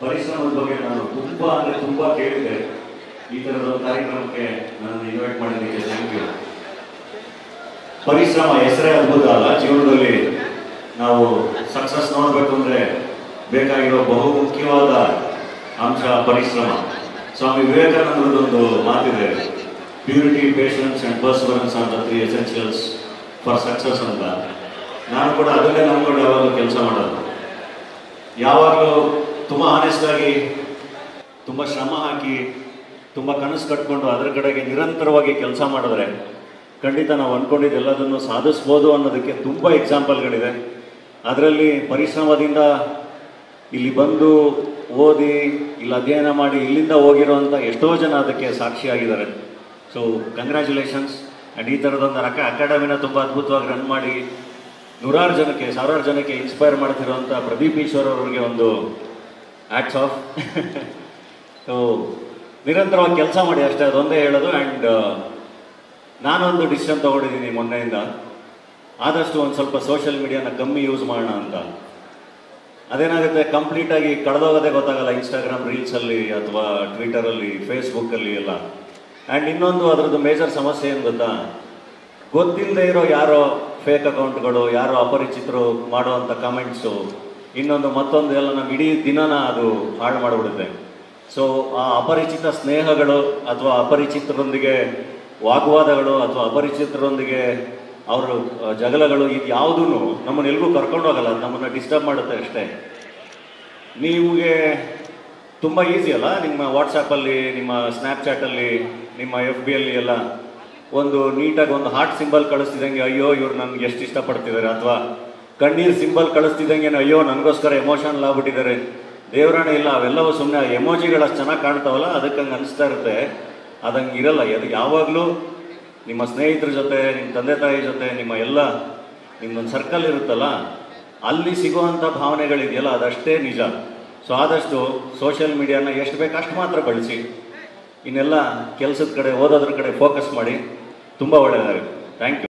ಪರಿಶ್ರಮದ ಬಗ್ಗೆ ನಾನು ತುಂಬ ಕೇಳಿದ್ದೆ. ಈ ಥರದ ಕಾರ್ಯಕ್ರಮಕ್ಕೆ ನಾನು ಇನ್ವೈಟ್ ಮಾಡಿದ್ದಕ್ಕೆ ಥ್ಯಾಂಕ್ ಯು. ಪರಿಶ್ರಮ ಹೆಸರೇ ಅದ್ಭುತ ಅಲ್ಲ. ಜೀವನದಲ್ಲಿ ನಾವು ಸಕ್ಸಸ್ ನೋಡಬೇಕು ಅಂದರೆ ಬೇಕಾಗಿರೋ ಬಹುಮುಖ್ಯವಾದ ಅಂಶ ಪರಿಶ್ರಮ. ಸ್ವಾಮಿ ವಿವೇಕಾನಂದರದೊಂದು ಮಾತಿದೆ, purity, patience and perseverance are the 3 essentials for success ಅಂತ. ನಾನು ಕೂಡ ಅದನ್ನೇ ನಂಬ್ಕೊಂಡು ಯಾವಾಗಲೂ ಕೆಲಸ ಮಾಡೋದು. ಯಾವಾಗಲೂ ತುಂಬ ಆನೆಸ್ಟಾಗಿ, ತುಂಬ ಶ್ರಮ ಹಾಕಿ, ತುಂಬ ಕನಸು ಕಟ್ಕೊಂಡು ಅದರ ಕಡೆಗೆ ನಿರಂತರವಾಗಿ ಕೆಲಸ ಮಾಡಿದ್ರೆ ಖಂಡಿತ ನಾವು ಅಂದ್ಕೊಂಡಿದ್ದೆಲ್ಲದನ್ನು ಸಾಧಿಸ್ಬೋದು ಅನ್ನೋದಕ್ಕೆ ತುಂಬ ಎಕ್ಸಾಂಪಲ್ಗಳಿದೆ. ಅದರಲ್ಲಿ ಪರಿಶ್ರಮದಿಂದ ಇಲ್ಲಿ ಬಂದು ಓದಿ, ಇಲ್ಲಿ ಅಧ್ಯಯನ ಮಾಡಿ ಇಲ್ಲಿಂದ ಹೋಗಿರೋಂಥ ಎಷ್ಟೋ ಜನ ಅದಕ್ಕೆ ಸಾಕ್ಷಿಯಾಗಿದ್ದಾರೆ. So congratulations. ಆ್ಯಂಡ್ ಈ ಥರದೊಂದು ಅಕಾಡೆಮಿನ ತುಂಬ ಅದ್ಭುತವಾಗಿ ರನ್ ಮಾಡಿ ನೂರಾರು ಜನಕ್ಕೆ, ಸಾವಿರಾರು ಜನಕ್ಕೆ ಇನ್ಸ್ಪೈರ್ ಮಾಡ್ತಿರೋಂಥ ಪ್ರದೀಪ್ ಈಶ್ವರ್ ಅವರಿಗೆ ಒಂದು ಹ್ಯಾಟ್ಸ್ ಆಫ್. ಸೊ ನಿರಂತರವಾಗಿ ಕೆಲಸ ಮಾಡಿ ಅಷ್ಟೇ, ಅದೊಂದೇ ಹೇಳೋದು. ಆ್ಯಂಡ್ ನಾನೊಂದು ಡಿಸಿಷನ್ ತೊಗೊಂಡಿದ್ದೀನಿ ಮೊನ್ನೆಯಿಂದ, ಆದಷ್ಟು ಒಂದು ಸ್ವಲ್ಪ ಸೋಷಿಯಲ್ ಮೀಡಿಯಾನ ಕಮ್ಮಿ ಯೂಸ್ ಮಾಡೋಣ ಅಂತ. ಅದೇನಾಗುತ್ತೆ, ಕಂಪ್ಲೀಟಾಗಿ ಕಳೆದೋಗೋದೇ ಗೊತ್ತಾಗಲ್ಲ ಇನ್ಸ್ಟಾಗ್ರಾಮ್ ರೀಲ್ಸಲ್ಲಿ ಅಥವಾ ಟ್ವಿಟರಲ್ಲಿ, ಫೇಸ್ಬುಕ್ಕಲ್ಲಿ ಎಲ್ಲ. ಆ್ಯಂಡ್ ಇನ್ನೊಂದು ಅದರದ್ದು ಮೇಜರ್ ಸಮಸ್ಯೆ ಏನು ಗೊತ್ತಾ, ಗೊತ್ತಿಲ್ಲದೆ ಇರೋ ಯಾರೋ ಫೇಕ್ ಅಕೌಂಟ್ಗಳು, ಯಾರೋ ಅಪರಿಚಿತರು ಮಾಡುವಂಥ ಕಮೆಂಟ್ಸು, ಇನ್ನೊಂದು ಮತ್ತೊಂದು ಎಲ್ಲ ನಮ್ಮ ಇಡೀ ದಿನನ ಅದು ಹಾಳು ಮಾಡಿಬಿಡುತ್ತೆ. ಸೊ ಆ ಅಪರಿಚಿತ ಸ್ನೇಹಗಳು ಅಥವಾ ಅಪರಿಚಿತರೊಂದಿಗೆ ವಾಗ್ವಾದಗಳು ಅಥವಾ ಅಪರಿಚಿತರೊಂದಿಗೆ ಅವರು ಜಗಳಗಳು, ಇದು ಯಾವುದೂ ನಮ್ಮನ್ನೆಲ್ಗೂ ಕರ್ಕೊಂಡು ಹೋಗಲ್ಲ, ನಮ್ಮನ್ನು ಡಿಸ್ಟರ್ಬ್ ಮಾಡುತ್ತೆ ಅಷ್ಟೇ. ನಿಮಗೆ ತುಂಬ ಈಸಿ ಅಲ್ಲ, ನಿಮ್ಮ ವಾಟ್ಸಪ್ಪಲ್ಲಿ, ನಿಮ್ಮ ಸ್ನ್ಯಾಪ್ಚಾಟಲ್ಲಿ, ನಿಮ್ಮ FB ಅಲ್ಲಿ ಎಲ್ಲ ಒಂದು ನೀಟಾಗಿ ಒಂದು ಹಾರ್ಟ್ ಸಿಂಬಲ್ ಕಳಿಸ್ತಿದ್ದಂಗೆ ಅಯ್ಯೋ ಇವ್ರು ನನಗೆ ಎಷ್ಟು ಇಷ್ಟಪಡ್ತಿದ್ದಾರೆ, ಅಥವಾ ಕಣ್ಣೀರು ಸಿಂಬಲ್ ಕಳಿಸ್ತಿದ್ದಂಗೆ ಅಯ್ಯೋ ನನಗೋಸ್ಕರ ಎಮೋಷನಲ್ ಆಗ್ಬಿಟ್ಟಿದ್ದಾರೆ. ದೇವರಾಣೆ ಇಲ್ಲ, ಅವೆಲ್ಲವೂ ಸುಮ್ಮನೆ ಎಮೋಜಿಗಳು ಅಷ್ಟು ಚೆನ್ನಾಗಿ ಕಾಣ್ತಾವಲ್ಲ, ಅದಕ್ಕೆ ಹಂಗೆ ಅನಿಸ್ತಾ ಇರುತ್ತೆ. ಅದಂಗೆ ಇರಲ್ಲ. ಅದು ಯಾವಾಗಲೂ ನಿಮ್ಮ ಸ್ನೇಹಿತರ ಜೊತೆ, ನಿಮ್ಮ ತಂದೆ ತಾಯಿ ಜೊತೆ, ನಿಮ್ಮೊಂದು ಸರ್ಕಲ್ ಇರುತ್ತಲ್ಲ, ಅಲ್ಲಿ ಸಿಗುವಂಥ ಭಾವನೆಗಳಿದೆಯಲ್ಲ, ಅದಷ್ಟೇ ನಿಜ. ಸೊ ಆದಷ್ಟು ಸೋಷಿಯಲ್ ಮೀಡಿಯಾನ ಎಷ್ಟು ಬೇಕು ಅಷ್ಟು ಮಾತ್ರ ಬಳಸಿ, ಇನ್ನೆಲ್ಲ ಕೆಲಸದ ಕಡೆ, ಓದೋದ್ರ ಕಡೆ ಫೋಕಸ್ ಮಾಡಿ. ತುಂಬ ಒಳ್ಳೆಯದಾಗುತ್ತೆ. Thank you.